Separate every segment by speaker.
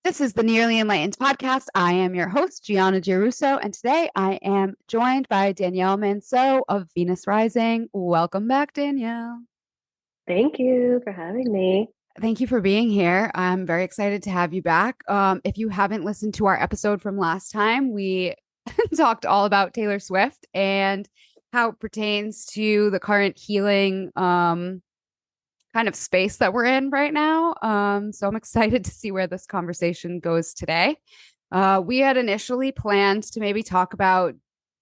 Speaker 1: This is the Nearly Enlightened podcast. I am your host, Giana Giarrusso, and today I am joined by Danielle Manseau of Venus Rising. Welcome back, Danielle.
Speaker 2: Thank you for having me.
Speaker 1: Thank you for being here. I'm very excited to have you back. If you haven't listened to our episode from last time, we talked all about Taylor Swift and how it pertains to the current healing kind of space that we're in right now. So I'm excited to see where this conversation goes today. We had initially planned to maybe talk about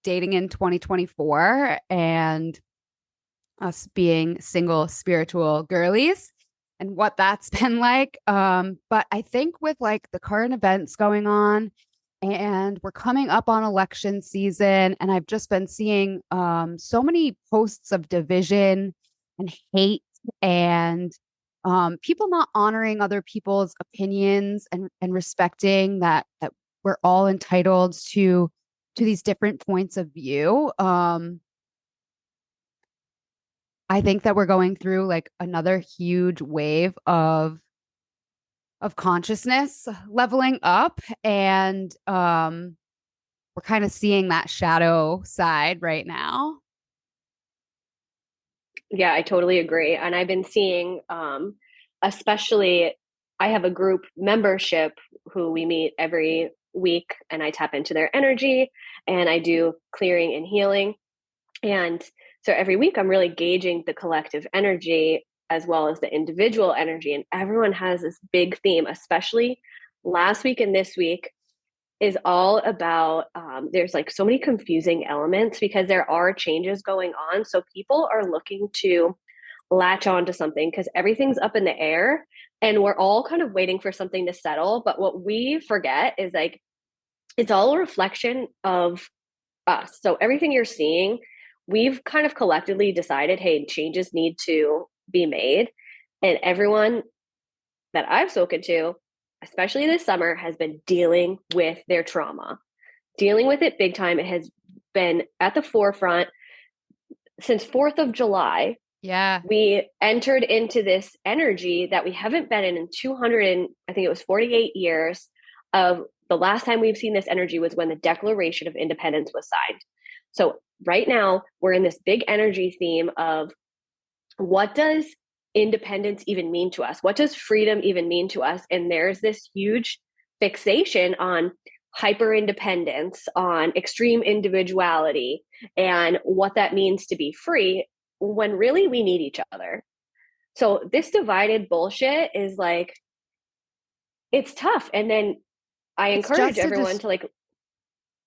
Speaker 1: dating in 2024 and us being single spiritual girlies and what that's been like. But I think with like the current events going on, and we're coming up on election season, and I've just been seeing so many posts of division and hate and people not honoring other people's opinions and respecting that we're all entitled to these different points of view. I think that we're going through like another huge wave of consciousness leveling up, and we're kind of seeing that shadow side right now.
Speaker 2: Yeah, I totally agree. And I've been seeing, especially, I have a group membership who we meet every week and I tap into their energy and I do clearing and healing. And so every week I'm really gauging the collective energy as well as the individual energy. And everyone has this big theme, especially last week and this week is all about there's like so many confusing elements because there are changes going on. So people are looking to latch on to something because everything's up in the air and we're all kind of waiting for something to settle. But what we forget is like it's all a reflection of us. So everything you're seeing, we've kind of collectively decided, hey, changes need to be made. And everyone that I've spoken to, especially this summer, has been dealing with their trauma, dealing with it big time. It has been at the forefront since 4th of July.
Speaker 1: Yeah.
Speaker 2: We entered into this energy that we haven't been in 200 and I think it was 48 years. Of the last time we've seen this energy was when the Declaration of Independence was signed. So right now we're in this big energy theme of what does independence even mean to us? What does freedom even mean to us? And there's this huge fixation on hyper independence, on extreme individuality, and what that means to be free when really we need each other. So this divided bullshit is like, it's tough. And then I
Speaker 1: It's
Speaker 2: encourage
Speaker 1: just a
Speaker 2: everyone to like,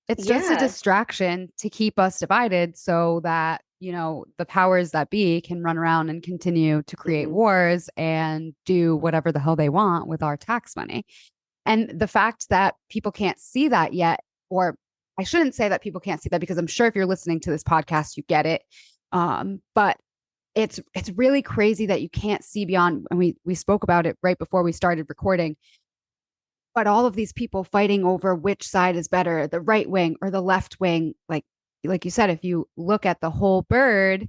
Speaker 1: it's just a
Speaker 2: yeah,
Speaker 1: distraction to keep us divided so that, the powers that be can run around and continue to create
Speaker 2: mm-hmm.
Speaker 1: wars and do whatever the hell they want with our tax money. And the fact that people can't see that yet, or I shouldn't say that people can't see that because I'm sure if you're listening to this podcast, you get it. But it's really crazy that you can't see beyond. And we spoke about it right before we started recording. But all of these people fighting over which side is better, the right wing or the left wing, like you said, if you look at the whole bird,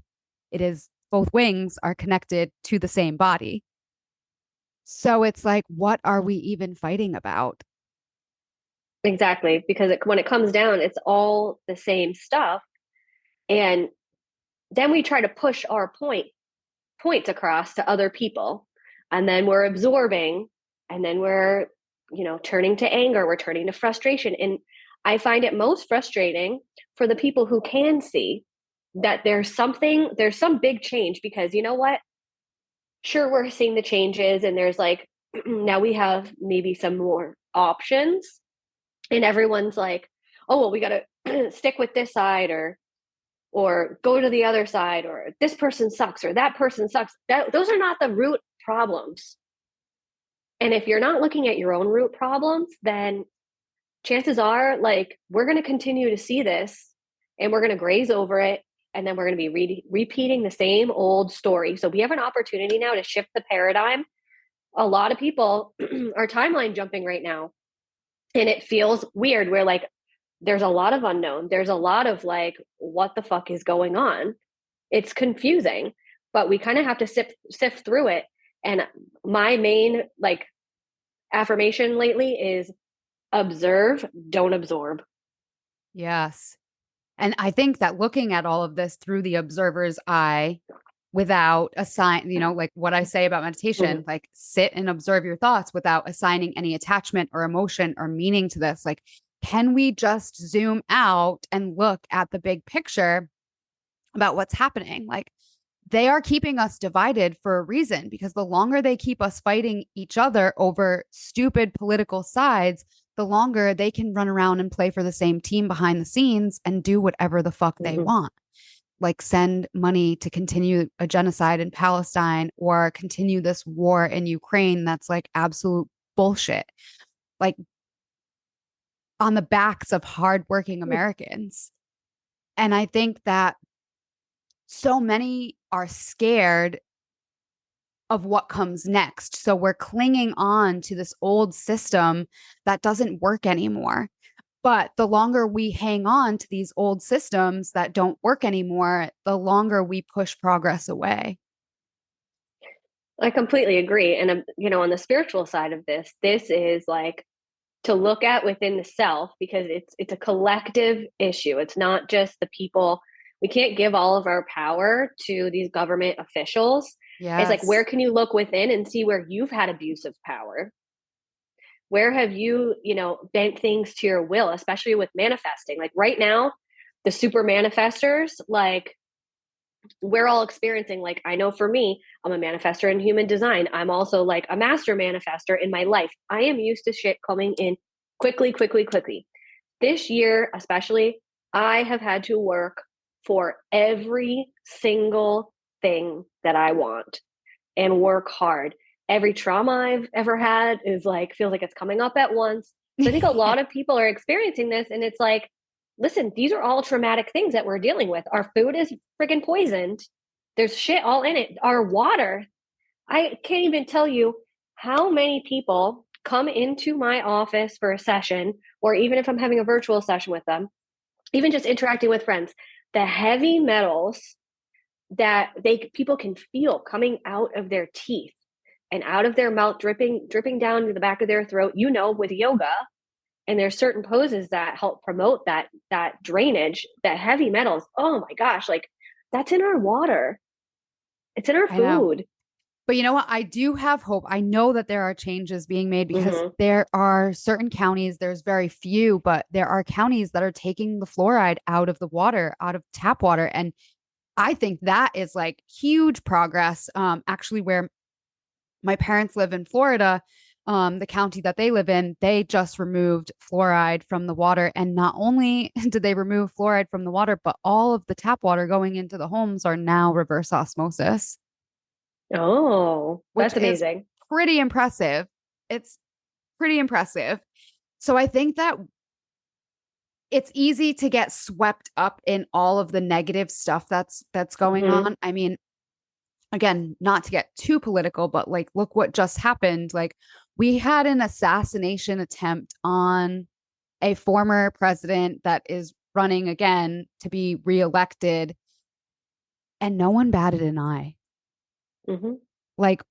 Speaker 1: it is both wings are connected to the same body. So it's like, what are we even fighting about?
Speaker 2: Exactly. Because when it comes down, it's all the same stuff. And then we try to push our points across to other people. And then we're absorbing, and then we're, turning to anger, we're turning to frustration. And I find it most frustrating for the people who can see that there's some big change because you know what? Sure, we're seeing the changes, and there's like, now we have maybe some more options, and everyone's like, oh, well, we got to stick with this side or go to the other side, or this person sucks or that person sucks. Those are not the root problems. And if you're not looking at your own root problems, then chances are like we're going to continue to see this and we're going to graze over it. And then we're going to be repeating the same old story. So we have an opportunity now to shift the paradigm. A lot of people are timeline jumping right now. And it feels weird. We're like, there's a lot of unknown. There's a lot of like, what the fuck is going on? It's confusing, but we kind of have to sift through it. And my main like affirmation lately is observe, don't absorb.
Speaker 1: Yes. And I think that looking at all of this through the observer's eye without assign, like what I say about meditation,
Speaker 2: Mhm.
Speaker 1: like sit and observe your thoughts without assigning any attachment or emotion or meaning to this. Like, can we just zoom out and look at the big picture about what's happening? Like, they are keeping us divided for a reason, because the longer they keep us fighting each other over stupid political sides, the longer they can run around and play for the same team behind the scenes and do whatever the fuck they
Speaker 2: Mhm.
Speaker 1: want. Like send money to continue a genocide in Palestine or continue this war in Ukraine that's like absolute bullshit. Like on the backs of hardworking Americans. And I think that so many are scared of what comes next. So we're clinging on to this old system that doesn't work anymore. But the longer we hang on to these old systems that don't work anymore, the longer we push progress away.
Speaker 2: I completely agree. And, on the spiritual side of this is like to look at within the self, because it's a collective issue. It's not just the people. We can't give all of our power to these government officials. It's like,
Speaker 1: Yes.
Speaker 2: where can you look within and see where you've had abuse of power? Where have you, bent things to your will, especially with manifesting? Like right now, the super manifestors, like we're all experiencing, like, I know for me, I'm a manifester in human design. I'm also like a master manifester in my life. I am used to shit coming in quickly, quickly, quickly. This year, especially, I have had to work for every single thing that I want and work hard. Every trauma I've ever had is like, feels like it's coming up at once. So I think a lot of people are experiencing this, and it's like, listen, these are all traumatic things that we're dealing with. Our food is freaking poisoned. There's shit all in it. Our water, I can't even tell you how many people come into my office for a session, or even if I'm having a virtual session with them, even just interacting with friends, the heavy metals that people can feel coming out of their teeth and out of their mouth, dripping down to the back of their throat, with yoga. And there's certain poses that help promote that drainage, that heavy metals. Oh my gosh, like that's in our water. It's in our
Speaker 1: I know.
Speaker 2: food.
Speaker 1: But you know what? I do have hope. I know that there are changes being made because
Speaker 2: Mm-hmm.
Speaker 1: there are certain counties, there's very few, but there are counties that are taking the fluoride out of the water, out of tap water. And I think that is like huge progress. Actually, where my parents live in Florida, the county that they live in, they just removed fluoride from the water. And not only did they remove fluoride from the water, but all of the tap water going into the homes are now reverse osmosis,
Speaker 2: Oh,
Speaker 1: which
Speaker 2: that's
Speaker 1: is
Speaker 2: amazing.
Speaker 1: pretty impressive. It's pretty impressive. So I think that it's easy to get swept up in all of the negative stuff that's going
Speaker 2: Mm-hmm.
Speaker 1: on. I mean, again, not to get too political, but like look what just happened. Like we had an assassination attempt on a former president that is running again to be reelected, and no one batted an eye.
Speaker 2: Mm-hmm.
Speaker 1: Like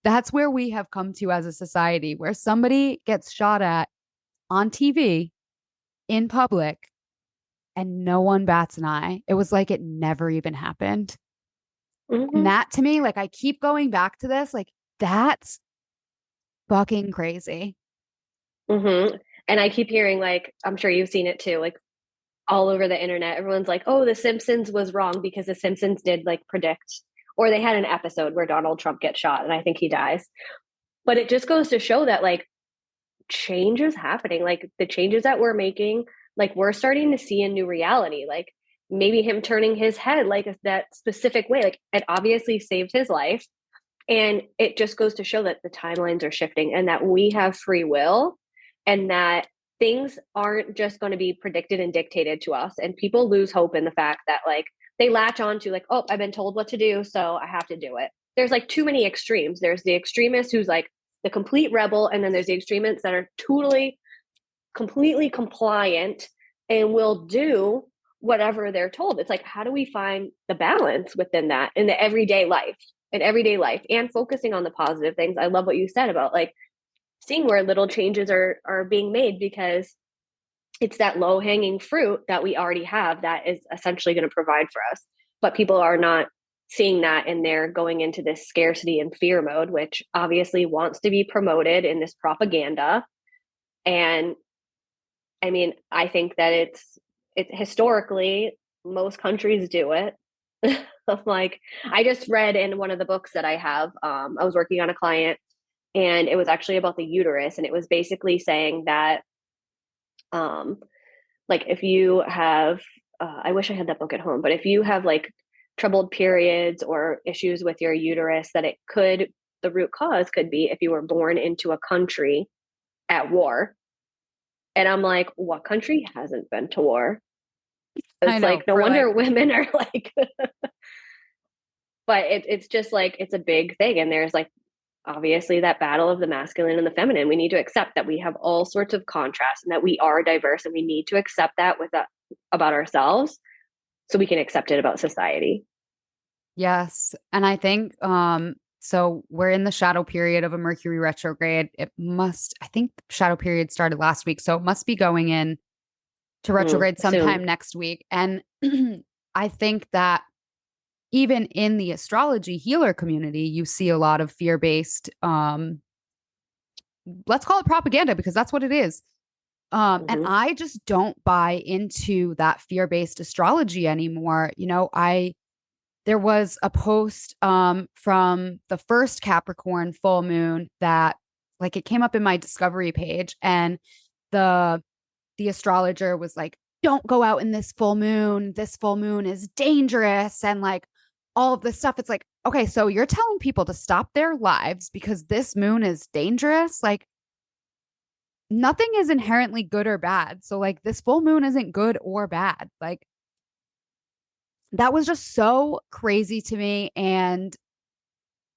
Speaker 1: that's where we have come to as a society, where somebody gets shot at on TV in public and no one bats an eye. It was like it never even happened. And
Speaker 2: Mm-hmm.
Speaker 1: that to me, like I keep going back to this, like that's fucking crazy.
Speaker 2: Mm-hmm. And I keep hearing, like, I'm sure you've seen it too, like all over the internet. Everyone's like, oh, The Simpsons was wrong because The Simpsons did like predict, or they had an episode where Donald Trump gets shot and I think he dies. But it just goes to show that like change is happening. Like the changes that we're making, like we're starting to see a new reality. Like maybe him turning his head like that specific way, like it obviously saved his life. And it just goes to show that the timelines are shifting and that we have free will, and that things aren't just going to be predicted and dictated to us. And people lose hope in the fact that like they latch on to like, oh, I've been told what to do, so I have to do it. There's like too many extremes. There's the extremist who's like the complete rebel, and then there's the extremists that are totally, completely compliant and will do whatever they're told. It's like, how do we find the balance within that in the everyday life, and focusing on the positive things? I love what you said about like seeing where little changes are being made, because it's that low hanging fruit that we already have that is essentially going to provide for us. But people are not seeing that, and they're going into this scarcity and fear mode, which obviously wants to be promoted in this propaganda. And I mean, I think that it historically most countries do it. Like, I just read in one of the books that I have, I was working on a client, and it was actually about the uterus, and it was basically saying that um like if you have I wish I had that book at home, but if you have like troubled periods or issues with your uterus, that it could, the root cause could be if you were born into a country at war. And I'm like, what country hasn't been to war?
Speaker 1: I
Speaker 2: It's
Speaker 1: know
Speaker 2: like, no
Speaker 1: for like,
Speaker 2: wonder women are like, but it's just like, it's a big thing. And there's like, obviously, that battle of the masculine and the feminine. We need to accept that we have all sorts of contrasts and that we are diverse, and we need to accept that with that about ourselves so we can accept it about society.
Speaker 1: yes. And I think, so we're in the shadow period of a Mercury retrograde. I think the shadow period started last week. So it must be going in to retrograde
Speaker 2: Soon.
Speaker 1: sometime next week. And I think that even in the astrology healer community, you see a lot of fear based, let's call it propaganda because that's what it is. And
Speaker 2: Mm-hmm.
Speaker 1: I just don't buy into that fear based astrology anymore. There was a post from the first Capricorn full moon that like it came up in my discovery page, and the the astrologer was like, don't go out in this full moon. This full moon is dangerous. And like all of this stuff. It's like, okay, so you're telling people to stop their lives because this moon is dangerous. Like nothing is inherently good or bad. So like this full moon isn't good or bad. Like that was just so crazy to me. And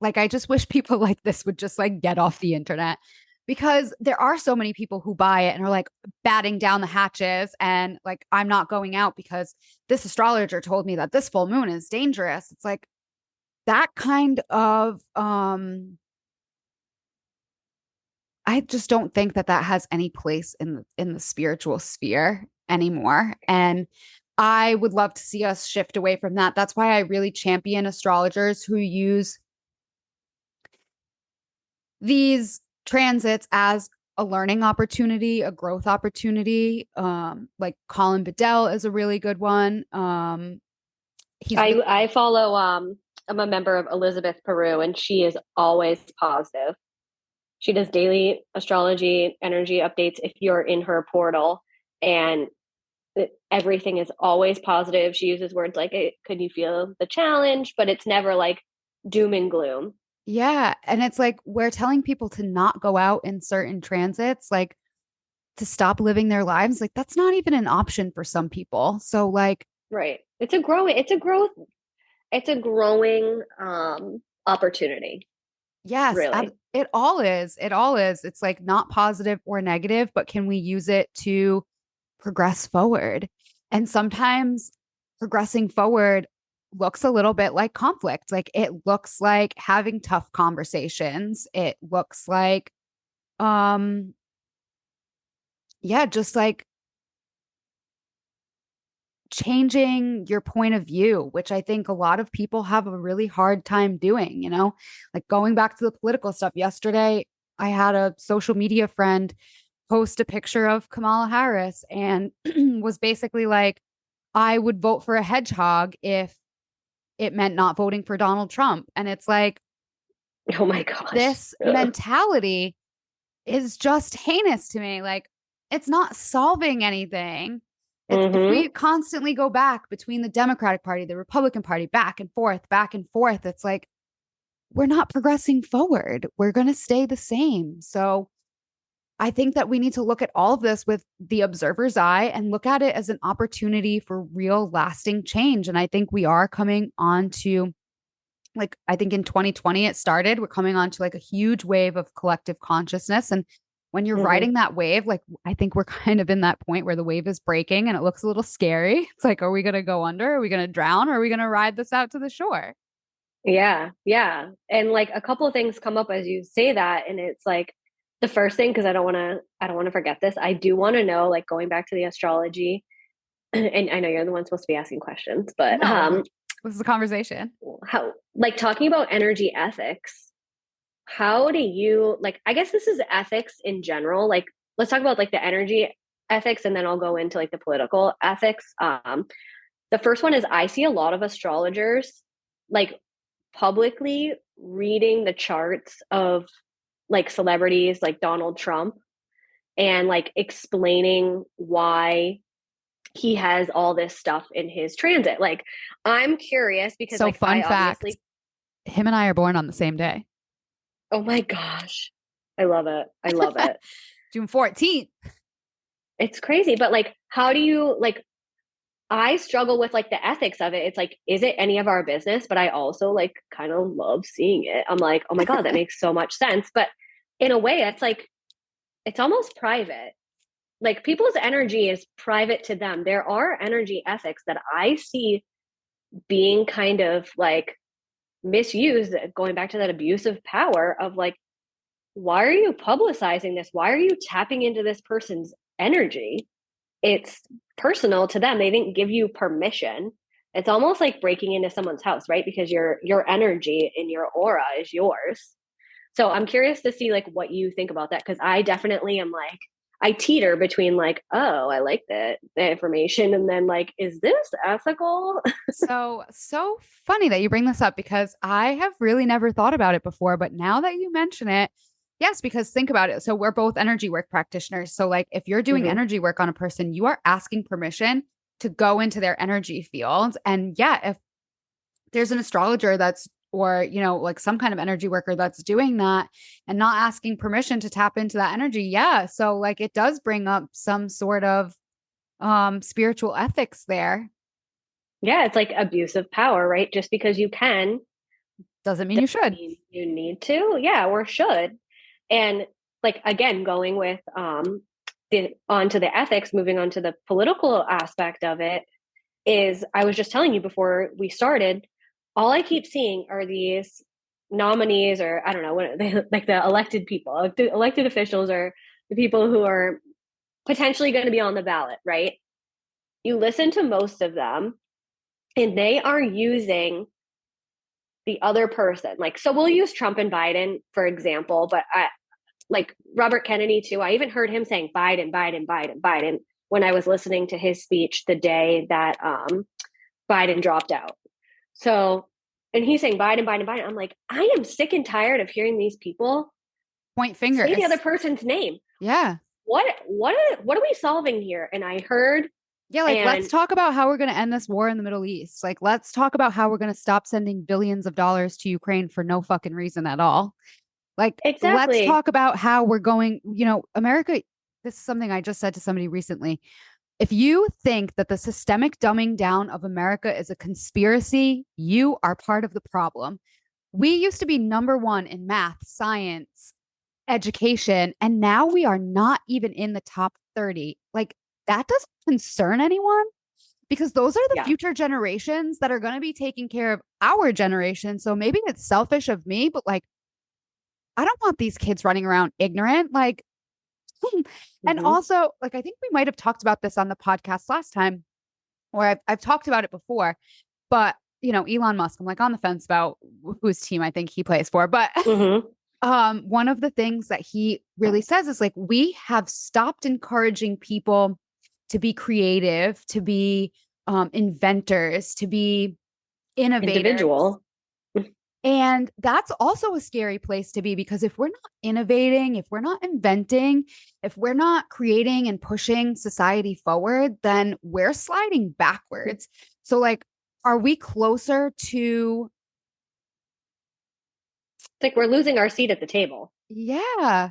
Speaker 1: like, I just wish people like this would just like get off the internet because there are so many people who buy it and are like batting down the hatches and like, I'm not going out because this astrologer told me that this full moon is dangerous. It's like that kind of, I just don't think that that has any place in the spiritual sphere anymore. And I would love to see us shift away from that. That's why I really champion astrologers who use these transits as a learning opportunity, a growth opportunity. Like Colin Bedell is a really good one. He's really
Speaker 2: I follow I'm a member of Elizabeth Peru, and she is always positive. She does daily astrology energy updates if you're in her portal, and everything is always positive. She uses words like, could you feel the challenge? But it's never like doom and gloom.
Speaker 1: yeah. And it's like we're telling people to not go out in certain transits, like to stop living their lives. Like that's not even an option for some people. So like
Speaker 2: Right. It's a growing opportunity,
Speaker 1: yes,
Speaker 2: really.
Speaker 1: it all is. It all is. It's like not positive or negative, but can we use it to progress forward? And sometimes progressing forward looks a little bit like conflict. Like it looks like having tough conversations. It looks like, um, yeah, just like changing your point of view, which I think a lot of people have a really hard time doing, like going back to the political stuff. Yesterday, I had a social media friend post a picture of Kamala Harris and was basically like, I would vote for a hedgehog if it meant not voting for Donald Trump. And it's like,
Speaker 2: Oh my gosh.
Speaker 1: this mentality is just heinous to me. Like, it's not solving anything. It's if
Speaker 2: Mm-hmm.
Speaker 1: we constantly go back between the Democratic Party, the Republican Party, back and forth, it's like we're not progressing forward. We're going to stay the same. So I think that we need to look at all of this with the observer's eye and look at it as an opportunity for real lasting change. And I think we are coming on to like, I think in 2020 it started. We're coming on to like a huge wave of collective consciousness. And when you're
Speaker 2: Mm-hmm.
Speaker 1: riding that wave, like I think we're kind of in that point where the wave is breaking and it looks a little scary. It's like, are we going to go under? Are we going to drown? Or are we going to ride this out to the shore?
Speaker 2: Yeah, yeah. And like a couple of things come up as you say that, and it's like the first thing, because I don't want to forget this. I do want to know, like going back to the astrology, and I know you're the one supposed to be asking questions, but
Speaker 1: No, this is a conversation.
Speaker 2: how, like, talking about energy ethics, how do you, like, I guess this is ethics in general. Like, let's talk about like the energy ethics, and then I'll go into like the political ethics. The first one is, I see a lot of astrologers like publicly reading the charts of like celebrities like Donald Trump, and like explaining why he has all this stuff in his transit. Like, I'm curious because
Speaker 1: So
Speaker 2: like
Speaker 1: fun
Speaker 2: I
Speaker 1: fact,
Speaker 2: obviously,
Speaker 1: him and I are born on the same day.
Speaker 2: oh my gosh, I love it. I love it.
Speaker 1: June 14th.
Speaker 2: It's crazy, but like, how do you like, I struggle with like the ethics of it. It's like, is it any of our business? But I also like kind of love seeing it. I'm like, oh my God, that makes so much sense. But in a way, it's like, it's almost private. Like, people's energy is private to them. There are energy ethics that I see being kind of like misused, going back to that abuse of power of like, why are you publicizing this? Why are you tapping into this person's energy? It's personal to them. They didn't give you permission. It's almost like breaking into someone's house, right? Because your energy and your aura is yours. So I'm curious to see like what you think about that, because I definitely am like, I teeter between like, oh, I like the information, and then like, is this ethical?
Speaker 1: So funny that you bring this up because I have really never thought about it before, but now that you mention it, yes, because think about it. So we're both energy work practitioners. So like if you're doing
Speaker 2: Mm-hmm.
Speaker 1: energy work on a person, you are asking permission to go into their energy field. And yeah, if there's an astrologer that's or like some kind of energy worker that's doing that and not asking permission to tap into that energy, yeah, so like it does bring up some sort of spiritual ethics there.
Speaker 2: Yeah, it's like abuse of power, right? Just because you can
Speaker 1: Doesn't mean you
Speaker 2: doesn't
Speaker 1: should.
Speaker 2: mean you need to. Yeah, or should. And like, again, going with the onto the ethics, moving on to the political aspect of it, is I was just telling you before we started, all I keep seeing are these nominees, or I don't know what they, like the elected people, the elected officials, or the people who are potentially going to be on the ballot, right? You listen to most of them, and they are using the other person. Like, so we'll use Trump and Biden for example, but I like Robert Kennedy too. I even heard him saying Biden, Biden, Biden, Biden when I was listening to his speech the day that Biden dropped out. So, and he's saying Biden, Biden, Biden. I'm like, I am sick and tired of hearing these people
Speaker 1: Point
Speaker 2: say the other
Speaker 1: fingers.
Speaker 2: person's name.
Speaker 1: Yeah.
Speaker 2: What are we solving here? And I heard,
Speaker 1: Yeah, like let's
Speaker 2: and
Speaker 1: talk about how we're going to end this war in the Middle East. Like let's talk about how we're going to stop sending billions of dollars to Ukraine for no fucking reason at all. Like let's
Speaker 2: exactly.
Speaker 1: talk about how we're going, America, this is something I just said to somebody recently. If you think that the systemic dumbing down of America is a conspiracy, you are part of the problem. We used to be number one in math, science, education, and now we are not even in the top 30. Like, that doesn't concern anyone because those are the
Speaker 2: Yeah,
Speaker 1: future generations that are going to be taking care of our generation. So maybe it's selfish of me, but like, I don't want these kids running around ignorant. Like, and
Speaker 2: mm-hmm.
Speaker 1: also, like, I think we might have talked about this on the podcast last time, or I've talked about it before, but Elon Musk, I'm like on the fence about whose team I think he plays for. But
Speaker 2: Mm-hmm.
Speaker 1: one of the things that he really says is like, we have stopped encouraging people to be creative, to be inventors, to be innovators.
Speaker 2: Individual.
Speaker 1: And that's also a scary place to be because if we're not innovating, if we're not inventing, if we're not creating and pushing society forward, then we're sliding backwards. So, like, are we closer to,
Speaker 2: It's like we're losing our seat at the table,
Speaker 1: yeah,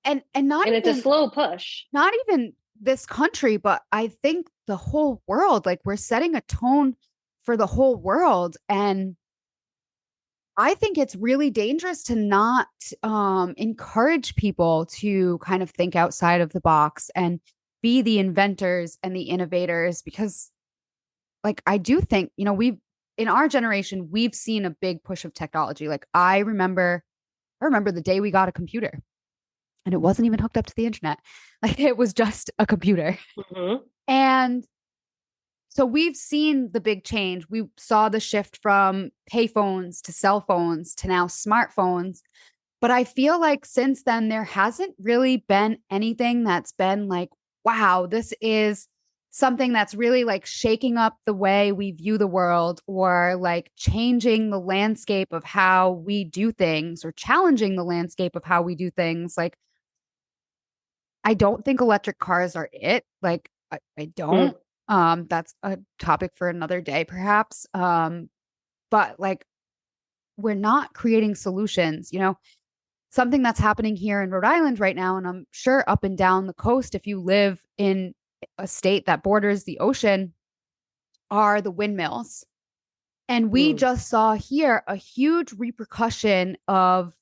Speaker 1: and
Speaker 2: and it's a slow push.
Speaker 1: not even this country, but I think the whole world, like we're setting a tone for the whole world. And I think it's really dangerous to not encourage people to kind of think outside of the box and be the inventors and the innovators because, like, I do think, in our generation, we've seen a big push of technology. Like, I remember the day we got a computer. and it wasn't even hooked up to the internet. Like it was just a computer.
Speaker 2: Mm-hmm.
Speaker 1: And so we've seen the big change. We saw the shift from payphones to cell phones to now smartphones. But I feel like since then, there hasn't really been anything that's been like, wow, this is something that's really like shaking up the way we view the world or like changing the landscape of how we do things or challenging the landscape of how we do things. Like, I don't think electric cars are it. Like, I don't. That's a topic for another day, perhaps. But like, we're not creating solutions, something that's happening here in Rhode Island right now, and I'm sure up and down the coast, if you live in a state that borders the ocean, are the windmills. And we
Speaker 2: Mm-hmm.
Speaker 1: just saw here a huge repercussion of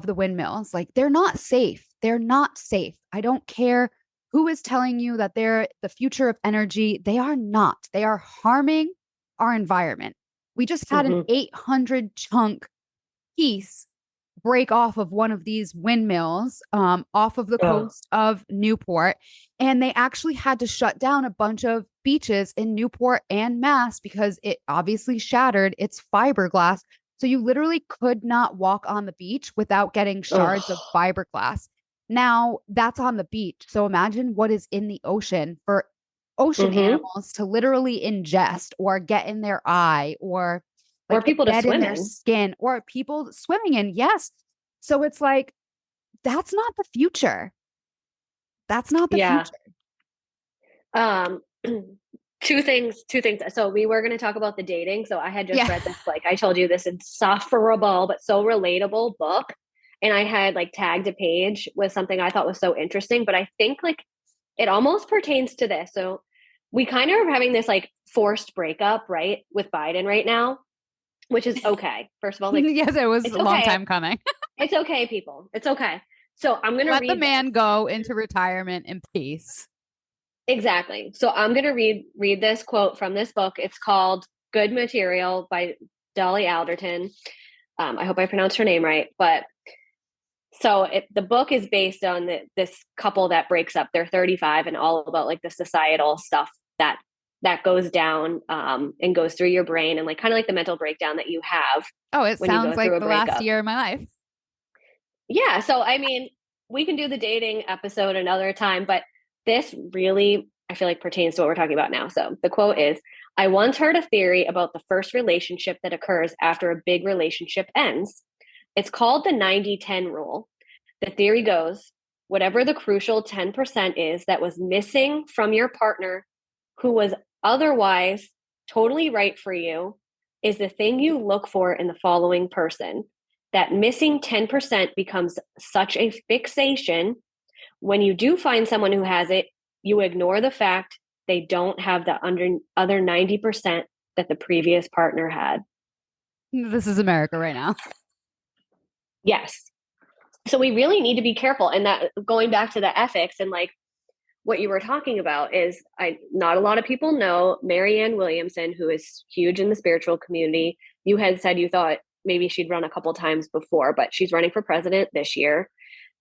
Speaker 1: the windmills. Like they're not safe. They're not safe. I don't care who is telling you that they're the future of energy. They are not. They are harming our environment. We just had an
Speaker 2: Mm-hmm.
Speaker 1: 800 chunk piece break off of one of these windmills off of the
Speaker 2: Oh.
Speaker 1: coast of Newport. And they actually had to shut down a bunch of beaches in Newport and Mass because it obviously shattered its fiberglass. So you literally could not walk on the beach without getting shards of
Speaker 2: Oh.
Speaker 1: fiberglass. Now that's on the beach. So imagine what is in the ocean for ocean
Speaker 2: Mm-hmm.
Speaker 1: animals to literally ingest or get in their eye or
Speaker 2: Or
Speaker 1: like
Speaker 2: people to
Speaker 1: embed in
Speaker 2: swim
Speaker 1: their
Speaker 2: in.
Speaker 1: skin or people swimming in. Yes. So it's like, that's not the future. That's not the
Speaker 2: Yeah.
Speaker 1: future.
Speaker 2: Um, two things. So we were going to talk about the dating. So I had just
Speaker 1: Yeah.
Speaker 2: read this, like I told you, this insufferable but so relatable book. And I had like tagged a page with something I thought was so interesting. But I think like it almost pertains to this. So we kind of are having this like forced breakup, right, with Biden right now, which is okay. First of all, like
Speaker 1: Yes, it was
Speaker 2: it's
Speaker 1: a long
Speaker 2: okay.
Speaker 1: time coming.
Speaker 2: It's okay, people. It's okay. So I'm going to
Speaker 1: Let the
Speaker 2: read this.
Speaker 1: man go into retirement in peace.
Speaker 2: Exactly. So I'm going to read this quote from this book. It's called Good Material by Dolly Alderton. I hope I pronounced her name right. But the book is based on this couple that breaks up. They're 35 and all about like the societal stuff that goes down and goes through your brain and like kind of like the mental breakdown that you have
Speaker 1: Oh, it
Speaker 2: when you
Speaker 1: sounds
Speaker 2: go through
Speaker 1: like
Speaker 2: a
Speaker 1: the last
Speaker 2: breakup.
Speaker 1: year of my life.
Speaker 2: Yeah. So, I mean, we can do the dating episode another time, but this really, I feel like, pertains to what we're talking about now. So the quote is, I once heard a theory about the first relationship that occurs after a big relationship ends. It's called the 90-10 rule. The theory goes, whatever the crucial 10% is that was missing from your partner who was otherwise totally right for you is the thing you look for in the following person. That missing 10% becomes such a fixation. When you do find someone who has it, you ignore the fact they don't have the other 90% that the previous partner had.
Speaker 1: This is America right now.
Speaker 2: Yes. So we really need to be careful. And that going back to the ethics and like what you were talking about is not a lot of people know Marianne Williamson, who is huge in the spiritual community. You had said you thought maybe she'd run a couple times before, but she's running for president this year.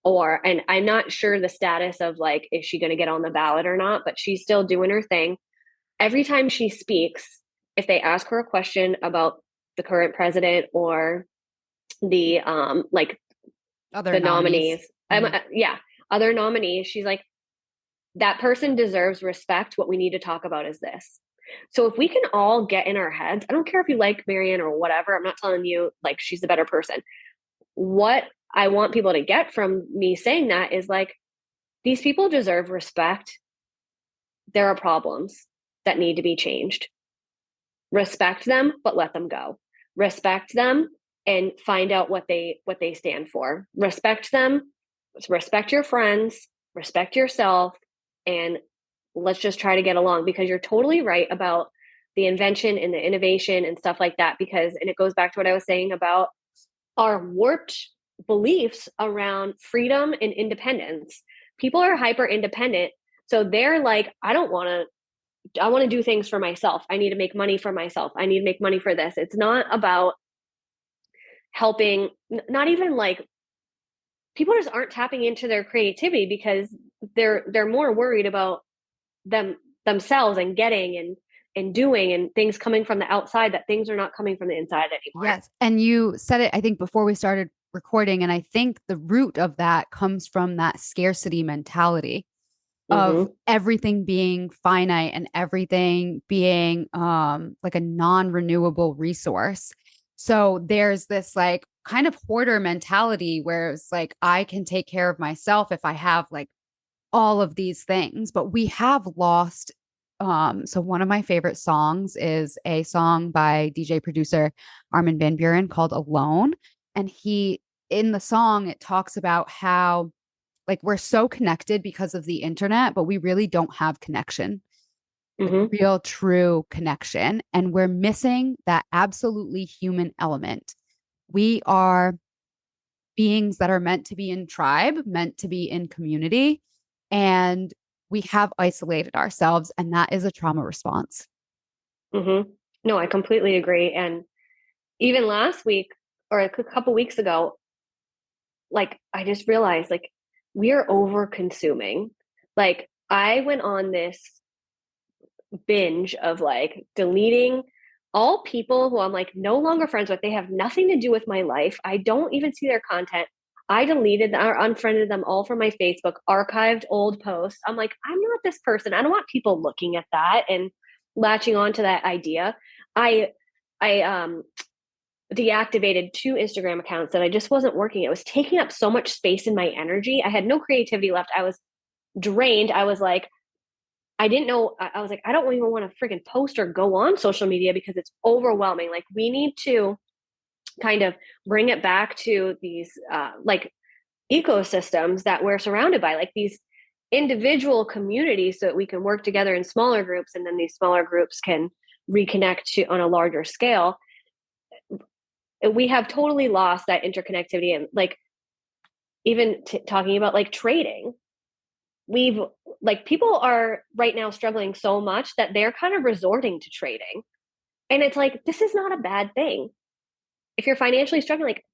Speaker 2: And I'm not sure the status of like, is she going to get on the ballot or not, but she's still doing her thing. Every time she speaks, if they ask her a question about the current president or the like
Speaker 1: Other
Speaker 2: the
Speaker 1: nominees.
Speaker 2: nominees,
Speaker 1: Mhm.
Speaker 2: yeah, other nominees, she's like, that person deserves respect. What we need to talk about is this. So if we can all get in our heads, I don't care if you like Marianne or whatever, I'm not telling you like she's a better person. What I want people to get from me saying that is like, these people deserve respect. There are problems that need to be changed. Respect them, but let them go. Respect them and find out what they stand for. Respect them, respect your friends, respect yourself, and let's just try to get along because you're totally right about the invention and the innovation and stuff like that and it goes back to what I was saying about our warped beliefs around freedom and independence. People are hyper independent, so they're like, I want to do things for myself. I need to make money for myself. I need to make money for this. It's not about helping, not even like people just aren't tapping into their creativity because they're more worried about themselves and getting and doing and things coming from the outside, that things are not coming from the inside anymore.
Speaker 1: Yes. And you said it, I think, before we started recording. And I think the root of that comes from that scarcity mentality of
Speaker 2: Mm-hmm.
Speaker 1: everything being finite and everything being like a non-renewable resource. So there's this like kind of hoarder mentality where it's like I can take care of myself if I have like all of these things, but we have lost. So one of my favorite songs is a song by DJ producer Armin van Buren called Alone. And he, in the song, it talks about how like we're so connected because of the internet, but we really don't have connection, like
Speaker 2: Mm-hmm.
Speaker 1: real, true connection. And we're missing that absolutely human element. We are beings that are meant to be in tribe, meant to be in community. And we have isolated ourselves, and that is a trauma response.
Speaker 2: Mm-hmm. No, I completely agree. And even last week or a couple weeks ago, like I just realized like we are over consuming. Like I went on this binge of like deleting all people who I'm like no longer friends with. They have nothing to do with my life. I don't even see their content. I deleted or unfriended them all from my Facebook, archived old posts. I'm like, I'm not this person. I don't want people looking at that and latching on to that idea. I I deactivated 2 Instagram accounts that I just wasn't working. It was taking up so much space in my energy. I had no creativity left. I was drained. I was like, I didn't know. I was like, I don't even want to freaking post or go on social media because it's overwhelming. Like, we need to kind of bring it back to these like ecosystems that we're surrounded by, like these individual communities, so that we can work together in smaller groups, and then these smaller groups can reconnect to on a larger scale. We have totally lost that interconnectivity, and like even talking about like trading, we've like people are right now struggling so much that they're kind of resorting to trading. And it's like, this is not a bad thing. If you're financially struggling, like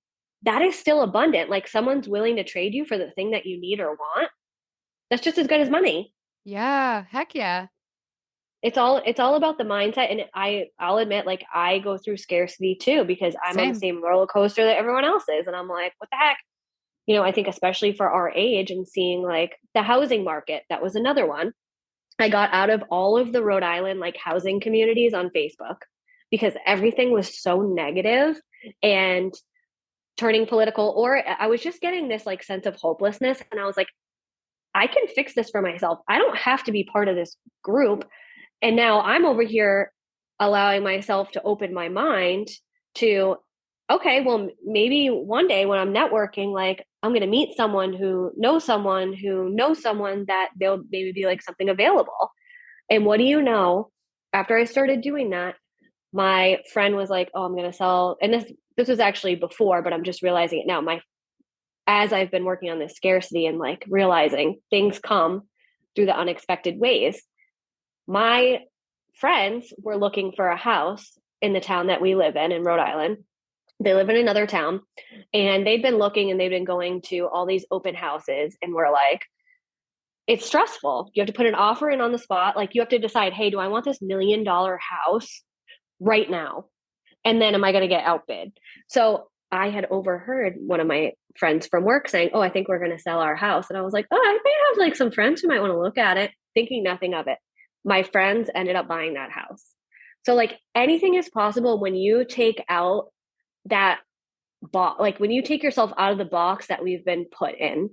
Speaker 2: that is still abundant. Like someone's willing to trade you for the thing that you need or want. That's just as good as money.
Speaker 1: Yeah, heck yeah.
Speaker 2: It's all about the mindset. And I'll admit, like I go through scarcity too, because I'm on the
Speaker 1: Same.
Speaker 2: same roller coaster that everyone else is. And I'm like, what the heck? I think especially for our age and seeing like the housing market, that was another one. I got out of all of the Rhode Island like housing communities on Facebook because everything was so negative and turning political, or I was just getting this like sense of hopelessness. And I was like, I can fix this for myself. I don't have to be part of this group. And now I'm over here allowing myself to open my mind to, okay, well, maybe one day when I'm networking, like I'm going to meet someone who knows someone who knows someone that they'll maybe be like something available. And what do you know? After I started doing that, my friend was like, "Oh, I'm going to sell." And this was actually before, but I'm just realizing it now. My As I've been working on this scarcity and like realizing things come through the unexpected ways, my friends were looking for a house in the town that we live in Rhode Island. They live in another town, and they'd been looking and they've been going to all these open houses, and we're like, it's stressful. You have to put an offer in on the spot. Like you have to decide, hey, do I want this $1 million house right now? And then am I going to get outbid? So I had overheard one of my friends from work saying, "Oh, I think we're going to sell our house." And I was like, "Oh, I may have like some friends who might want to look at it," thinking nothing of it. My friends ended up buying that house. So like anything is possible when you take out that box, like when you take yourself out of the box that we've been put in.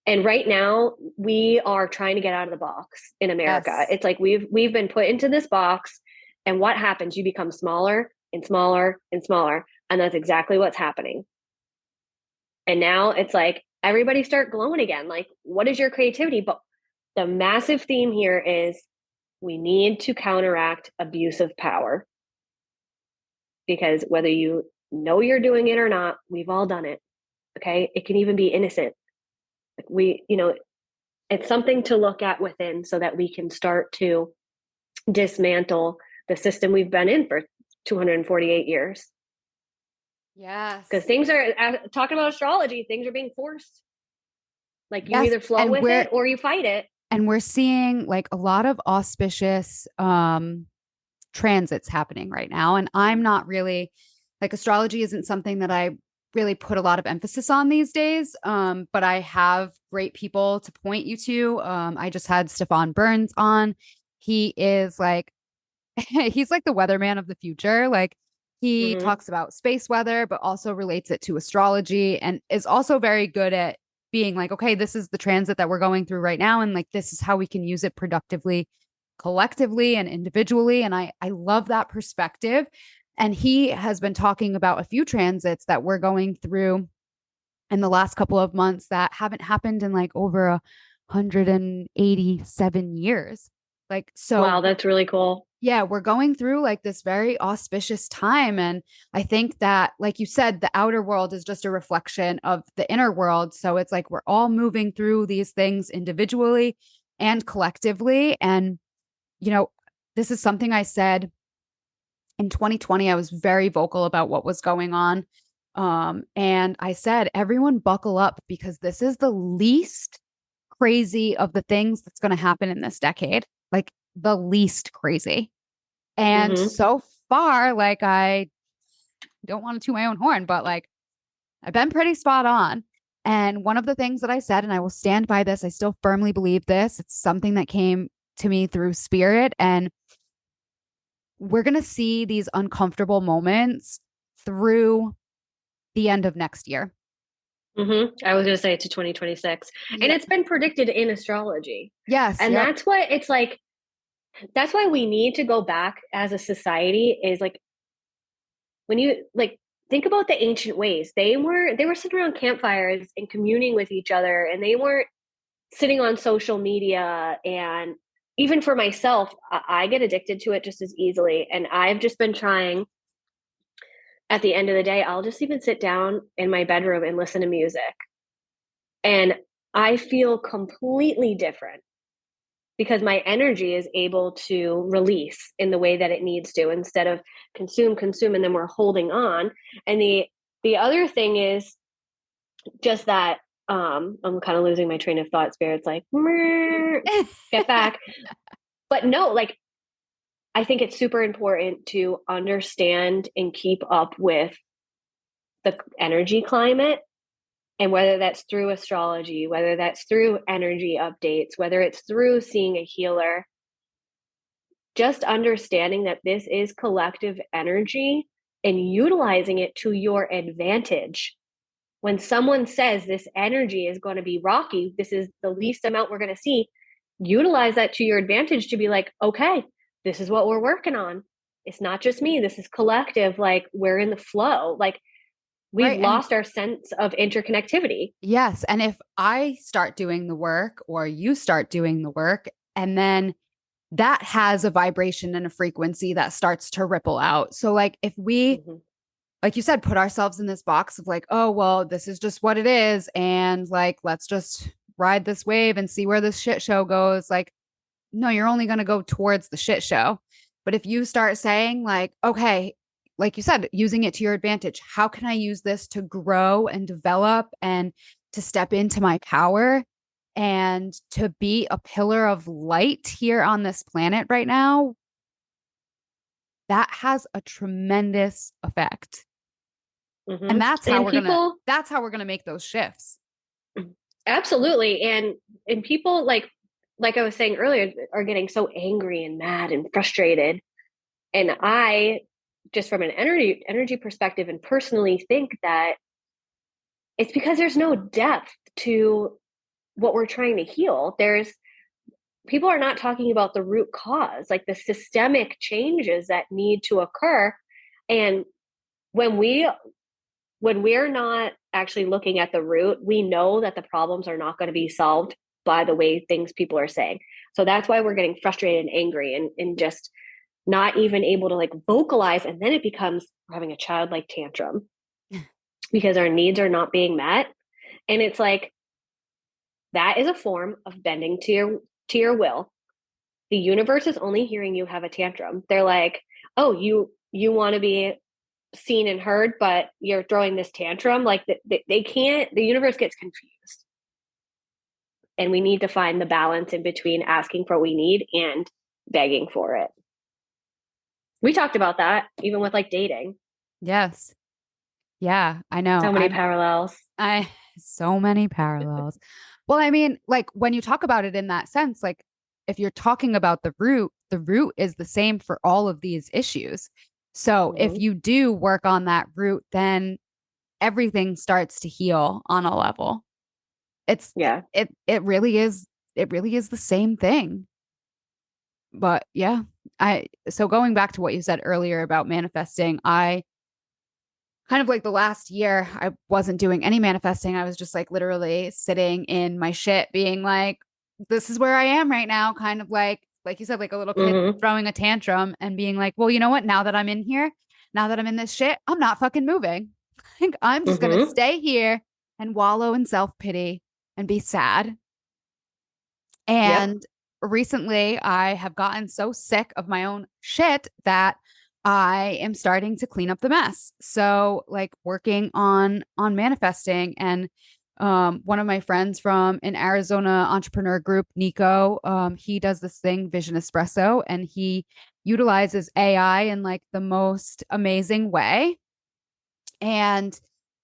Speaker 2: And right now we are trying to get out of the box in America.
Speaker 1: Yes.
Speaker 2: It's like we've been put into this box, and what happens? You become smaller and smaller and smaller, and that's exactly what's happening. And now it's like everybody start glowing again. Like, what is your creativity? But the massive theme here is we need to counteract abuse of power, because whether you know you're doing it or not, we've all done it. Okay. It can even be innocent. Like it's something to look at within so that we can start to dismantle the system we've been in for 248 years. Because
Speaker 1: Yes.
Speaker 2: things are talking about astrology, things are being forced. Like you
Speaker 1: Yes.
Speaker 2: either flow with it or you fight it.
Speaker 1: And we're seeing like a lot of auspicious transits happening right now. And I'm not really like astrology isn't something that I really put a lot of emphasis on these days. But I have great people to point you to. I just had Stefan Burns on. He is like he's like the weatherman of the future. Like he
Speaker 2: Mm-hmm.
Speaker 1: talks about space weather, but also relates it to astrology and is also very good at being like, okay, this is the transit that we're going through right now. And like, this is how we can use it productively, collectively and individually. And I love that perspective. And he has been talking about a few transits that we're going through in the last couple of months that haven't happened in like over 187 years. Like,
Speaker 2: Wow,
Speaker 1: so
Speaker 2: that's really cool.
Speaker 1: yeah, we're going through like this very auspicious time. And I think that, like you said, the outer world is just a reflection of the inner world. So it's like we're all moving through these things individually and collectively. And, you know, this is something I said in 2020. I was very vocal about what was going on. And I said, everyone buckle up because this is the least crazy of the things that's going to happen in this decade. Like the least crazy. And
Speaker 2: Mm-hmm.
Speaker 1: so far, like I don't want to toot my own horn, but like I've been pretty spot on. And one of the things that I said, and I will stand by this, I still firmly believe this. It's something that came to me through spirit. And we're going to see these uncomfortable moments through the end of next year.
Speaker 2: Mm-hmm. I was going to say to 2026. And
Speaker 1: Yeah.
Speaker 2: it's been predicted in astrology.
Speaker 1: Yes.
Speaker 2: And
Speaker 1: Yep.
Speaker 2: that's what it's like. That's why we need to go back as a society is like when you like think about the ancient ways. They were sitting around campfires and communing with each other and they weren't sitting on social media and even for myself, I get addicted to it just as easily. And I've just been trying at the end of the day, I'll just even sit down in my bedroom and listen to music. And I feel completely different because my energy is able to release in the way that it needs to instead of consume, and then we're holding on. And the other thing is just that I'm kind of losing my train of thought. Spirit's like, get back. But no, like I think it's super important to understand and keep up with the energy climate. And whether that's through astrology, whether that's through energy updates, whether it's through seeing a healer, just understanding that this is collective energy and utilizing it to your advantage. When someone says this energy is going to be rocky, this is the least amount we're going to see, utilize that to your advantage to be like, okay, this is what we're working on. It's not just me, this is collective. Like, we're in the flow. Like, we've
Speaker 1: Right. And
Speaker 2: lost our sense of interconnectivity.
Speaker 1: yes. And if I start doing the work or you start doing the work, and then that has a vibration and a frequency that starts to ripple out. So, like, if we,
Speaker 2: Mm-hmm.
Speaker 1: like you said, put ourselves in this box of like, oh, well, this is just what it is. And like, let's just ride this wave and see where this shit show goes. Like, no, you're only going to go towards the shit show. But if you start saying, like, okay, like you said, using it to your advantage, how can I use this to grow and develop and to step into my power and to be a pillar of light here on this planet right now? That has a tremendous effect.
Speaker 2: Mm-hmm.
Speaker 1: And
Speaker 2: And people,
Speaker 1: that's how we're going to make those shifts.
Speaker 2: absolutely. And people like I was saying earlier, are getting so angry and mad and frustrated. And I just from an energy perspective and personally think that it's because there's no depth to what we're trying to heal. There's people are not talking about the root cause, like the systemic changes that need to occur. And when we're not actually looking at the root, we know that the problems are not going to be solved by the way things people are saying. So that's why we're getting frustrated and angry and just not even able to like vocalize. And then it becomes we're having a childlike tantrum because our needs are not being met. And it's like that is a form of bending to your will. The universe is only hearing you have a tantrum. They're like, oh, you want to be seen and heard, but you're throwing this tantrum. Like they can't, the universe gets confused. And we need to find the balance in between asking for what we need and begging for it. We talked about that even with like dating.
Speaker 1: Yes. Yeah, I know.
Speaker 2: So many parallels.
Speaker 1: I so many parallels. Well, I mean, like when you talk about it in that sense, like if you're talking about the root is the same for all of these issues. So if
Speaker 2: Mm-hmm.
Speaker 1: you do work on that root, then everything starts to heal on a level. It's
Speaker 2: Yeah.
Speaker 1: it really is the same thing. But yeah, I so going back to what you said earlier about manifesting, I kind of like the last year, I wasn't doing any manifesting. I was just like literally sitting in my shit, being like, this is where I am right now. Kind of like you said, like a little kid
Speaker 2: Mm-hmm.
Speaker 1: throwing a tantrum and being like, well, you know what? Now that I'm in here, now that I'm in this shit, I'm not fucking moving. I think I'm just going to
Speaker 2: Mm-hmm.
Speaker 1: stay here and wallow in self pity and be sad.
Speaker 2: Yep.
Speaker 1: And recently, I have gotten so sick of my own shit that I am starting to clean up the mess. So, like working on manifesting, and one of my friends from an Arizona entrepreneur group, Nico, he does this thing, Vision Espresso, and he utilizes AI in like the most amazing way. And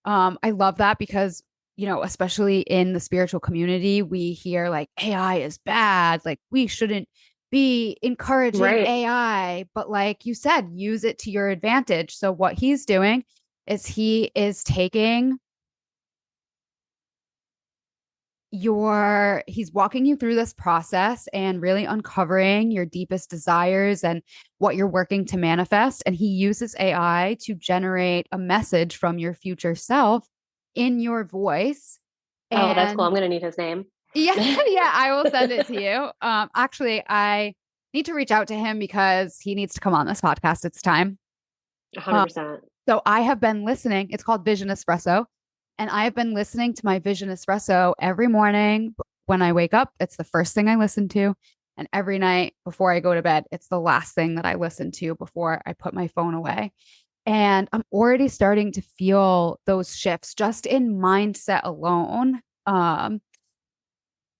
Speaker 1: I love that because, you know, especially in the spiritual community, we hear like AI is bad, like we shouldn't be encouraging
Speaker 2: Right.
Speaker 1: AI, but like you said, use it to your advantage. So what he's doing is he is taking he's walking you through this process and really uncovering your deepest desires and what you're working to manifest, and he uses AI to generate a message from your future self in your voice.
Speaker 2: Oh, that's cool.
Speaker 1: And
Speaker 2: I'm gonna need his name.
Speaker 1: yeah, yeah, I will send it to you. Actually, I need to reach out to him because he needs to come on this podcast. It's time. um,
Speaker 2: 100%.
Speaker 1: so I have been listening. It's called Vision Espresso. And I have been listening to my Vision Espresso every morning when I wake up. It's the first thing I listen to. And every night before I go to bed, it's the last thing that I listen to before I put my phone away. And I'm already starting to feel those shifts just in mindset alone,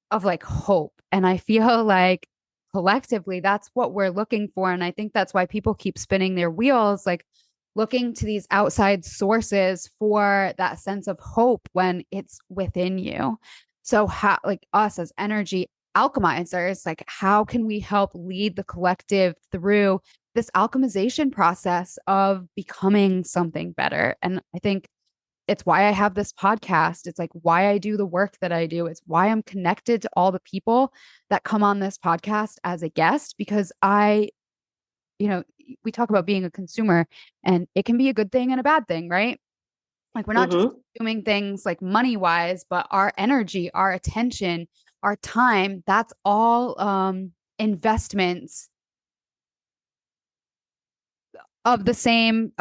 Speaker 1: of like hope. And I feel like collectively that's what we're looking for. And I think that's why people keep spinning their wheels, like looking to these outside sources for that sense of hope when it's within you. So how, like us as energy alchemizers, like how can we help lead the collective through this alchemization process of becoming something better? And I think it's why I have this podcast. It's like why I do the work that I do. It's why I'm connected to all the people that come on this podcast as a guest, because you know, we talk about being a consumer, and it can be a good thing and a bad thing, right? Like we're not just
Speaker 2: Mm-hmm.
Speaker 1: consuming things like money wise, but our energy, our attention, our time, that's all investments of the same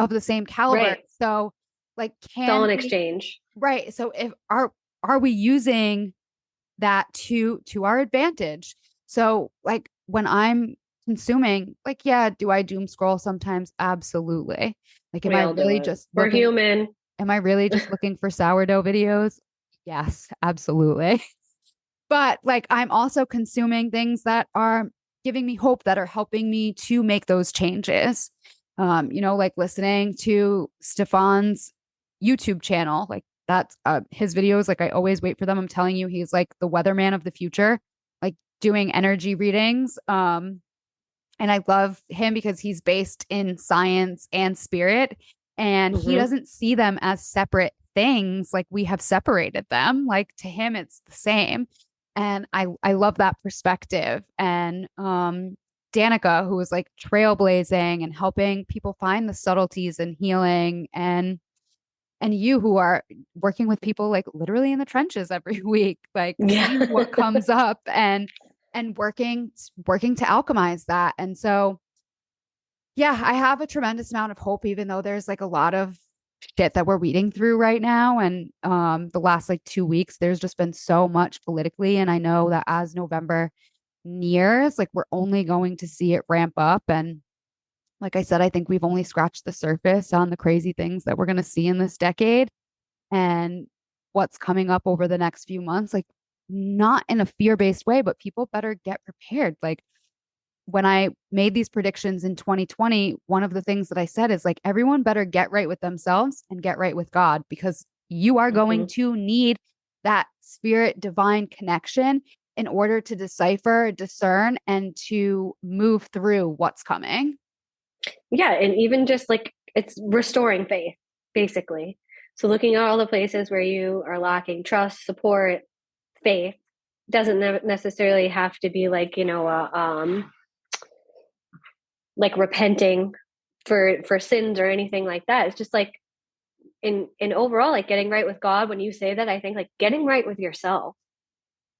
Speaker 1: caliber.
Speaker 2: Right.
Speaker 1: So like
Speaker 2: It's all
Speaker 1: can
Speaker 2: an
Speaker 1: we,
Speaker 2: exchange.
Speaker 1: right? So if are we using that to our advantage? So like when I'm consuming, like, yeah, do I doom scroll sometimes? Absolutely. Like
Speaker 2: We all do it. We're human.
Speaker 1: am I really just looking for sourdough videos? Yes, absolutely. But like I'm also consuming things that are giving me hope, that are helping me to make those changes. You know, like listening to Stefan's YouTube channel, like that's his videos, like I always wait for them. I'm telling you, he's like the weatherman of the future, like doing energy readings. And I love him because he's based in science and spirit, and he
Speaker 2: Mm-hmm.
Speaker 1: doesn't see them as separate things like we have separated them. Like to him, it's the same. And I love that perspective. And Danica, who was like trailblazing and helping people find the subtleties in healing, and you who are working with people like literally in the trenches every week, like
Speaker 2: Yeah.
Speaker 1: seeing what comes up and working to alchemize that. And so yeah, I have a tremendous amount of hope, even though there's like a lot of shit that we're weeding through right now. And the last like 2 weeks, there's just been so much politically. And I know that as November nears, like we're only going to see it ramp up. And Like I said, I think we've only scratched the surface on the crazy things that we're going to see in this decade and what's coming up over the next few months. Like, not in a fear based way, but people better get prepared. Like, when I made these predictions in 2020, one of the things that I said is like, everyone better get right with themselves and get right with God, because you are going
Speaker 2: Hmm.
Speaker 1: to need that spirit divine connection in order to decipher, discern, and to move through what's coming.
Speaker 2: Yeah. And even just like it's restoring faith, basically. So looking at all the places where you are lacking trust, support, faith doesn't necessarily have to be like, like repenting for sins or anything like that. It's just like in overall, like getting right with God. When you say that, I think like getting right with yourself,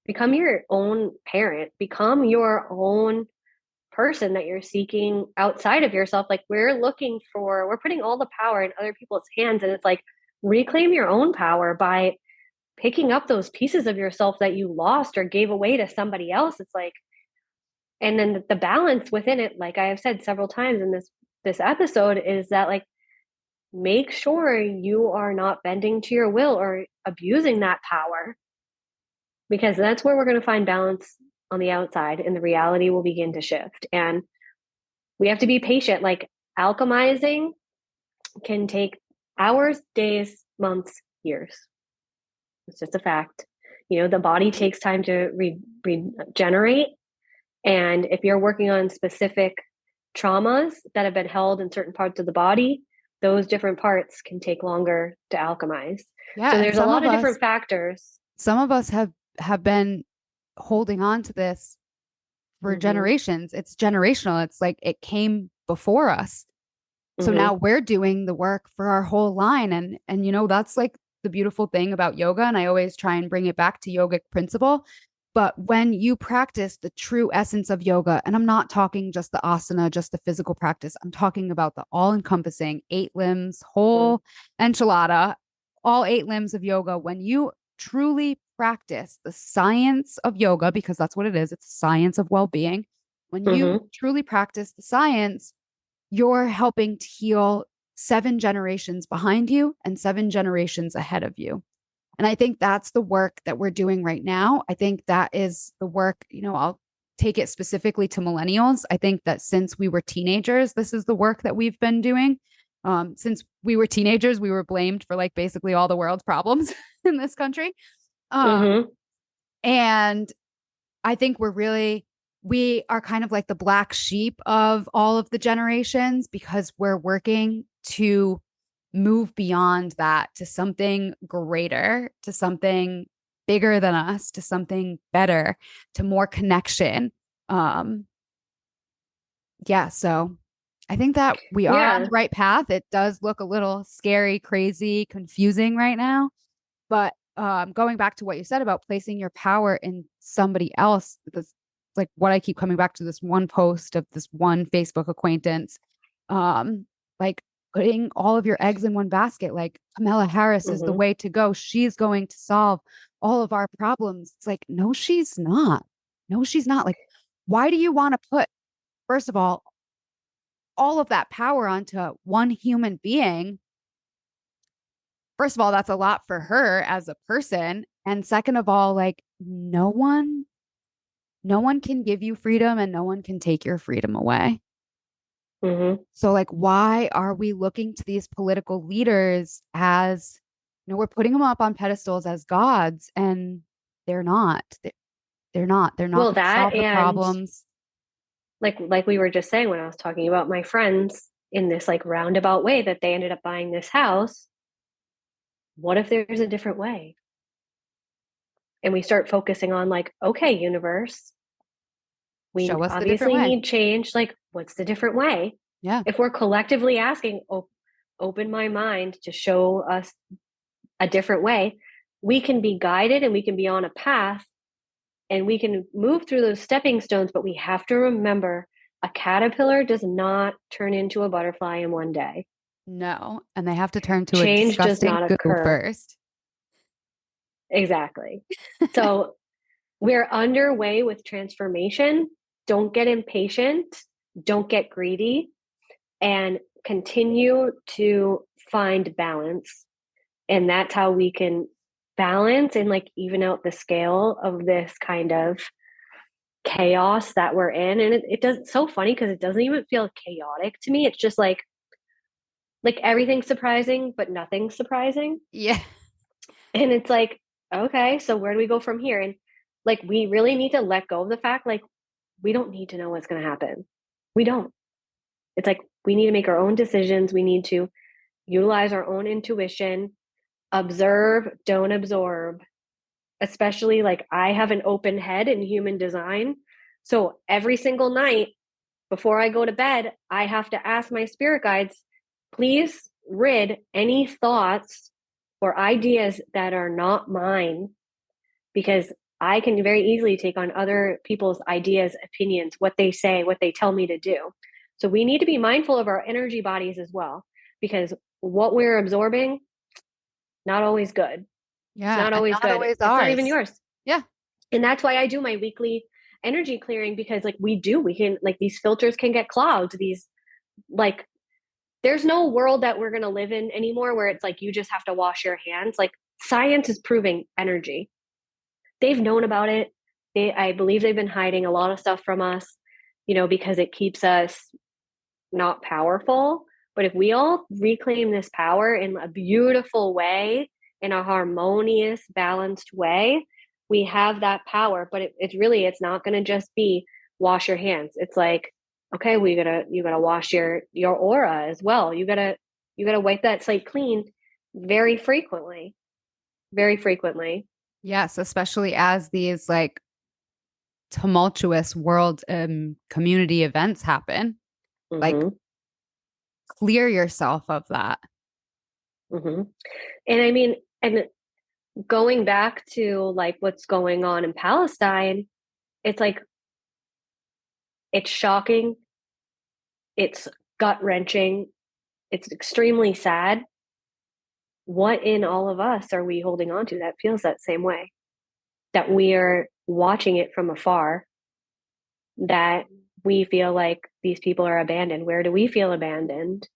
Speaker 2: become your own parent, become your own person that you're seeking outside of yourself. Like we're putting all the power in other people's hands, and it's like reclaim your own power by picking up those pieces of yourself that you lost or gave away to somebody else. It's like, and then the balance within it, like I have said several times in this episode, is that like make sure you are not bending to your will or abusing that power, because that's where we're going to find balance on the outside and the reality will begin to shift. And we have to be patient. Like alchemizing can take hours, days, months, years. It's just a fact. The body takes time to regenerate. And if you're working on specific traumas that have been held in certain parts of the body, those different parts can take longer to alchemize.
Speaker 1: Yeah,
Speaker 2: So
Speaker 1: and
Speaker 2: there's a lot of different factors.
Speaker 1: some of us have been holding on to this for
Speaker 2: Mm-hmm.
Speaker 1: generations. It's generational. It's like it came before us. So
Speaker 2: Mm-hmm.
Speaker 1: now we're doing the work for our whole line. And that's like the beautiful thing about yoga. And I always try and bring it back to yogic principle. But when you practice the true essence of yoga, and I'm not talking just the asana, just the physical practice, I'm talking about the all encompassing 8 limbs,
Speaker 2: Mm-hmm.
Speaker 1: whole enchilada, all 8 limbs of yoga. When you truly practice the science of yoga, because that's what it is, it's science of well being. When you
Speaker 2: Mm-hmm.
Speaker 1: truly practice the science, you're helping to heal 7 generations behind you and 7 generations ahead of you. And I think that's the work that we're doing right now. I think that is the work, I'll take it specifically to millennials. I think that since we were teenagers, this is the work that we've been doing. Since we were teenagers, we were blamed for like basically all the world's problems in this country. Um,
Speaker 2: Mm-hmm.
Speaker 1: and I think we are kind of like the black sheep of all of the generations, because we're working to move beyond that to something greater, to something bigger than us, to something better, to more connection. Um, yeah, so I think that we are on
Speaker 2: Yeah.
Speaker 1: the right path. It does look a little scary, crazy, confusing right now. But going back to what you said about placing your power in somebody else, this, like what I keep coming back to, this one post of this one Facebook acquaintance, um, like putting all of your eggs in one basket, like Kamala Harris is the
Speaker 2: Mm-hmm.
Speaker 1: way to go. She's going to solve all of our problems. It's like, no, she's not. No, she's not. Like, why do you want to put, first of all of that power onto one human being? First of all, that's a lot for her as a person. And second of all, like no one can give you freedom and no one can take your freedom away.
Speaker 2: Mm-hmm.
Speaker 1: So like why are we looking to these political leaders as, we're putting them up on pedestals as gods, and they're not. They're not
Speaker 2: Well,
Speaker 1: going to
Speaker 2: that
Speaker 1: solve the
Speaker 2: and
Speaker 1: problems.
Speaker 2: like we were just saying when I was talking about my friends in this like roundabout way that they ended up buying this house. What if there's a different way? And we start focusing on like, okay, universe, we
Speaker 1: Show us the different
Speaker 2: obviously
Speaker 1: way.
Speaker 2: need change. Like, what's the different way?
Speaker 1: Yeah.
Speaker 2: If we're collectively asking, open my mind to show us a different way, we can be guided and we can be on a path and we can move through those stepping stones. But we have to remember a caterpillar does not turn into a butterfly in one day.
Speaker 1: No. And they have to turn to a
Speaker 2: Change does
Speaker 1: disgusting
Speaker 2: not
Speaker 1: goo
Speaker 2: occur.
Speaker 1: first.
Speaker 2: Exactly. So we're underway with transformation. Don't get impatient. Don't get greedy. and continue to find balance. And that's how we can balance and like even out the scale of this kind of chaos that we're in. And it does, it's so funny because it doesn't even feel chaotic to me. It's just like everything's surprising, but nothing's surprising.
Speaker 1: Yeah.
Speaker 2: And it's like, okay, so where do we go from here? And like, we really need to let go of the fact, like, we don't need to know what's going to happen. We don't. It's like, we need to make our own decisions. We need to utilize our own intuition, observe, don't absorb. Especially like I have an open head in human design. So every single night before I go to bed, I have to ask my spirit guides, please rid any thoughts or ideas that are not mine, because I can very easily take on other people's ideas, opinions, what they say, what they tell me to do. So we need to be mindful of our energy bodies as well, because what we're absorbing, not always good. It's
Speaker 1: Yeah.
Speaker 2: not
Speaker 1: And
Speaker 2: always
Speaker 1: not
Speaker 2: good.
Speaker 1: always
Speaker 2: It's not even
Speaker 1: ours.
Speaker 2: yours.
Speaker 1: Yeah.
Speaker 2: And that's why I do my weekly energy clearing, because like we can, like, these filters can get clogged. These, like, there's no world that we're going to live in anymore where it's like you just have to wash your hands. Like, science is proving energy. They've known about it. I believe they've been hiding a lot of stuff from us, because it keeps us not powerful. But if we all reclaim this power in a beautiful way, in a harmonious, balanced way, we have that power. But it's not going to just be wash your hands. It's like, okay, you gotta wash your aura as well. You gotta wipe that slate clean very frequently, very frequently.
Speaker 1: Yes. Especially as these like tumultuous world community events happen. Like
Speaker 2: Mm-hmm.
Speaker 1: clear yourself of that.
Speaker 2: Mm-hmm. And I mean, and going back to like what's going on in Palestine, it's like, it's shocking, it's gut wrenching, it's extremely sad. What in all of us are we holding on to that feels that same way? That we are watching it from afar, that we feel like these people are abandoned. Where do we feel abandoned?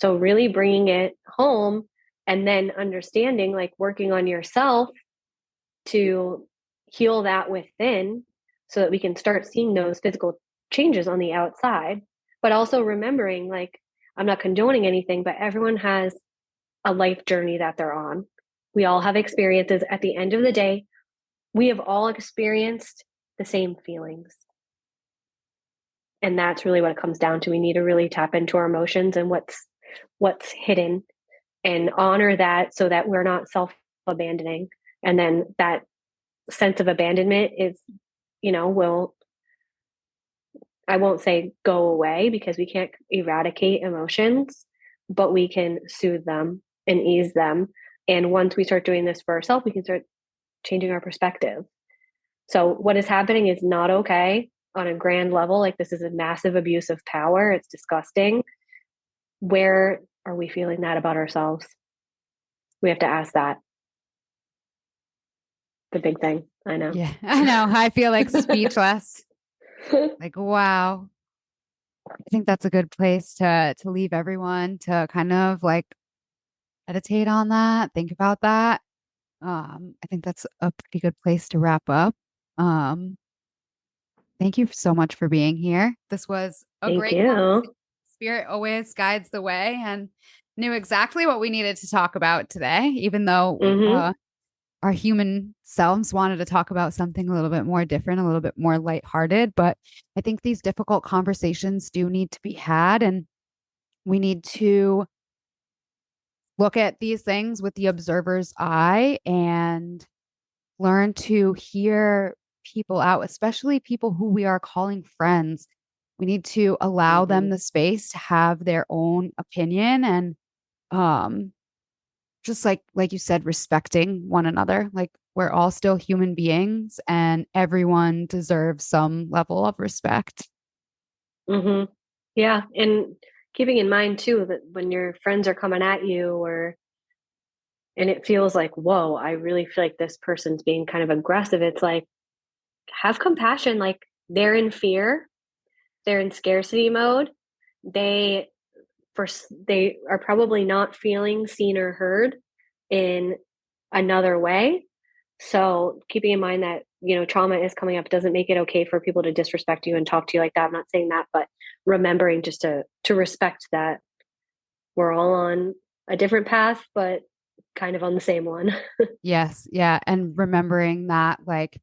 Speaker 2: So, really bringing it home and then understanding, like working on yourself to heal that within so that we can start seeing those physical changes on the outside. But also remembering, like, I'm not condoning anything, but everyone has a life journey that they're on. We all have experiences. At the end of the day, we have all experienced the same feelings. And that's really what it comes down to. We need to really tap into our emotions and what's hidden, and honor that so that we're not self-abandoning. And then that sense of abandonment is, will, I won't say go away, because we can't eradicate emotions, but we can soothe them and ease them. And once we start doing this for ourselves, we can start changing our perspective. So what is happening is not okay on a grand level. Like, this is a massive abuse of power. It's disgusting. Where are we feeling that about ourselves? We have to ask that. The big thing. I know.
Speaker 1: Yeah. I know. I feel like speechless. Like, wow. I think that's a good place to leave everyone to kind of like meditate on that, think about that. I think that's a pretty good place to wrap up. Um, Thank you so much for being here. This was a
Speaker 2: Thank
Speaker 1: great conversation.
Speaker 2: you.
Speaker 1: Spirit always guides the way and knew exactly what we needed to talk about today, even though
Speaker 2: Mm-hmm.
Speaker 1: our human selves wanted to talk about something a little bit more different, a little bit more lighthearted. But I think these difficult conversations do need to be had, and we need to look at these things with the observer's eye and learn to hear people out, especially people who we are calling friends. We need to allow them
Speaker 2: Mm-hmm.
Speaker 1: the space to have their own opinion and um just like you said, respecting one another. Like we're all still human beings and everyone deserves some level of respect.
Speaker 2: Mm-hmm. Yeah. And keeping in mind too that when your friends are coming at you, or and it feels like, whoa, I really feel like this person's being kind of aggressive. It's like, have compassion. Like, they're in fear, they're in scarcity mode. They they are probably not feeling seen or heard in another way. So keeping in mind that, trauma is coming up doesn't make it okay for people to disrespect you and talk to you like that. I'm not saying that, but remembering just to respect that we're all on a different path, but kind of on the same one.
Speaker 1: Yes. Yeah. And remembering that, like,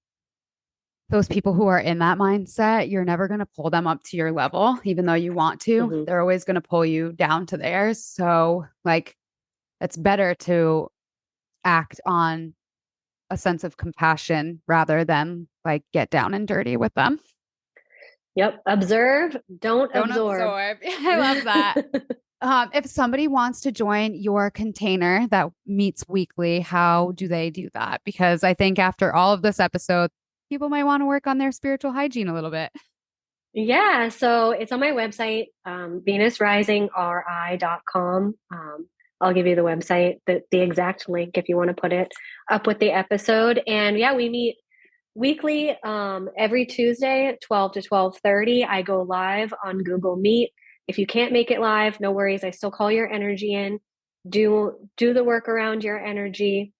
Speaker 1: those people who are in that mindset, you're never going to pull them up to your level, even though you want to.
Speaker 2: Hmm.
Speaker 1: They're always going to pull you down to theirs. So, like, it's better to act on a sense of compassion rather than like get down and dirty with them.
Speaker 2: Yep. Observe, don't
Speaker 1: Don't
Speaker 2: absorb.
Speaker 1: absorb. I love that. If somebody wants to join your container that meets weekly, how do they do that? Because I think after all of this episode, people might want to work on their spiritual hygiene a little bit.
Speaker 2: Yeah, so it's on my website, venusrisingri.com. I'll give you the website, the exact link if you want to put it up with the episode. And yeah, we meet weekly, every Tuesday at 12 to 12:30. I go live on Google Meet. If you can't make it live, no worries. I still call your energy in, do the work around your energy,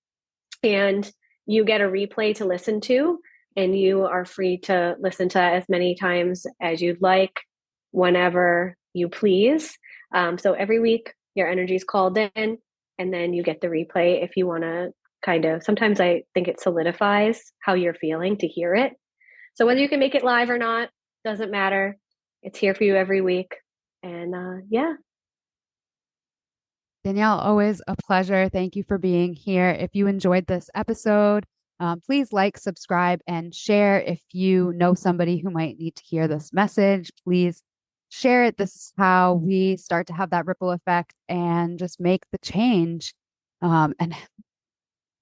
Speaker 2: and you get a replay to listen to, and you are free to listen to as many times as you'd like, whenever you please. So every week your energy is called in, and then you get the replay if you want to kind of, sometimes I think it solidifies how you're feeling to hear it. So whether you can make it live or not, doesn't matter. It's here for you every week. And yeah.
Speaker 1: Danielle, always a pleasure. Thank you for being here. If you enjoyed this episode, please like, subscribe, and share. If you know somebody who might need to hear this message, please share it. This is how we start to have that ripple effect and just make the change. And I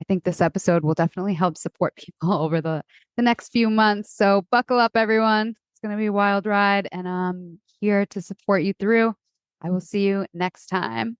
Speaker 1: think this episode will definitely help support people over the next few months. So buckle up, everyone. It's going to be a wild ride, and I'm here to support you through. I will see you next time.